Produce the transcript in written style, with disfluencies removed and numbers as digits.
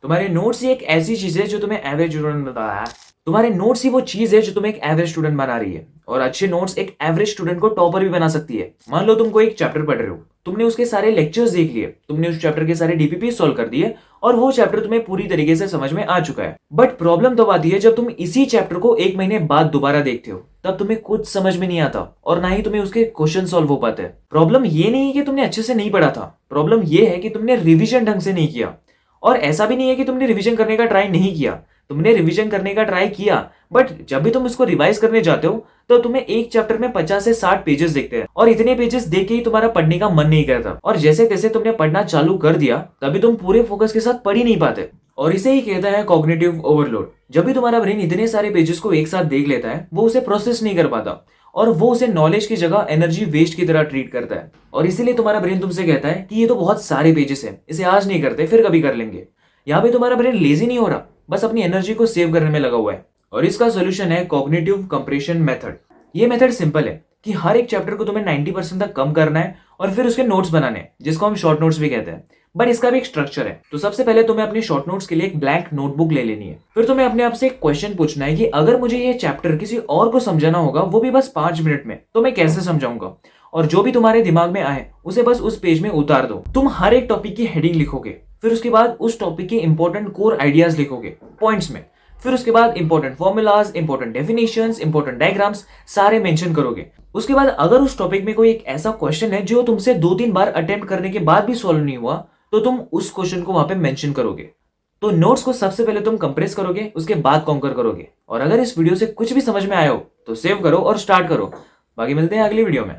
तुम्हारे नोट्स ही एक ऐसी चीज है जो तुम्हें एवरेज स्टूडेंट बताया। तुम्हारे नोट्स ही वो चीज है जो तुम्हें एक एवरेज स्टूडेंट बना रही है, और अच्छे नोट्स एक एवरेज स्टूडेंट को टॉपर भी बना सकती है। मान लो तुम कोई एक चैप्टर पढ़ रहे हो, तुमने उसके सारे लेक्चर्स देख लिए, तुमने उस चैप्टर के सारे डीपीपी सॉल्व कर दिए, और वो चैप्टर तुम्हें पूरी तरीके से समझ में आ चुका है। बट प्रॉब्लम तब आती है जब तुम इसी चैप्टर को 1 महीने बाद दोबारा देखते हो, तब तुम्हें कुछ समझ में नहीं आता और ना ही तुम्हें उसके क्वेश्चन सॉल्व हो पाते हैं। प्रॉब्लम ये नहीं है कि तुमने अच्छे से नहीं पढ़ा था, प्रॉब्लम ये है कि तुमने रिविजन ढंग से नहीं किया। और ऐसा भी नहीं है कि तुमने रिवीजन करने का ट्राई नहीं किया, तुमने रिवीजन करने का ट्राई किया, बट जब भी तुम इसको रिवाइज करने जाते हो तो तुम्हें एक चैप्टर में 50 से 60 पेजेस दिखते हैं, और इतने पेजेस देख के ही तुम्हारा पढ़ने का मन नहीं करता, और जैसे तैसे तुमने पढ़ना चालू कर दिया तभी तुम पूरे फोकस के साथ पढ़ ही नहीं पाते। और इसे ही कहता है कॉग्निटिव ओवरलोड। जब भी तुम्हारा ब्रेन इतने सारे पेजेस को एक साथ देख लेता है, वो उसे प्रोसेस नहीं कर पाता, और वो उसे नॉलेज की जगह एनर्जी वेस्ट की तरह ट्रीट करता है। और इसीलिए तुम्हारा ब्रेन तुमसे कहता है कि ये तो बहुत सारे पेजेस हैं, इसे आज नहीं करते, फिर कभी कर लेंगे। यहाँ पे तुम्हारा ब्रेन लेजी नहीं हो रहा, बस अपनी एनर्जी को सेव करने में लगा हुआ है। और इसका सोल्यूशन है कॉग्निटिव कंप्रेशन मेथड। ये मेथड सिंपल है कि हर एक चैप्टर को तुम्हें 90% तक कम करना है और फिर उसके नोट्स बनाने हैं, जिसको हम शॉर्ट नोट्स भी कहते हैं। बट इसका भी एक स्ट्रक्चर है। तो सबसे पहले तुम्हें अपने शॉर्ट नोट्स के लिए एक ब्लैंक नोटबुक ले लेनी है। फिर तुम्हें अपने आप से एक क्वेश्चन पूछना है कि अगर मुझे ये चैप्टर किसी और को समझाना होगा, वो भी बस 5 मिनट में, तो मैं कैसे समझाऊंगा। और जो भी तुम्हारे दिमाग में आए उसे बस उस पेज में उतार दो। तुम हर एक टॉपिक की हेडिंग लिखोगे, फिर उसके बाद उस टॉपिक के इंपॉर्टेंट कोर आइडियाज लिखोगे पॉइंट्स में, फिर उसके बाद important formulas, important definitions, important diagrams सारे मेंशन करोगे। उसके बाद अगर उस टॉपिक में कोई एक ऐसा क्वेश्चन है जो तुमसे 2-3 बार अटेम्प्ट करने के बाद भी सॉल्व नहीं हुआ, तो तुम उस क्वेश्चन को वहां पे मेंशन करोगे। तो नोट्स को सबसे पहले तुम कंप्रेस करोगे, उसके बाद कॉन्कर करोगे। और अगर इस वीडियो से कुछ भी समझ में आया हो तो सेव करो और स्टार्ट करो। बाकी मिलते हैं अगली वीडियो में।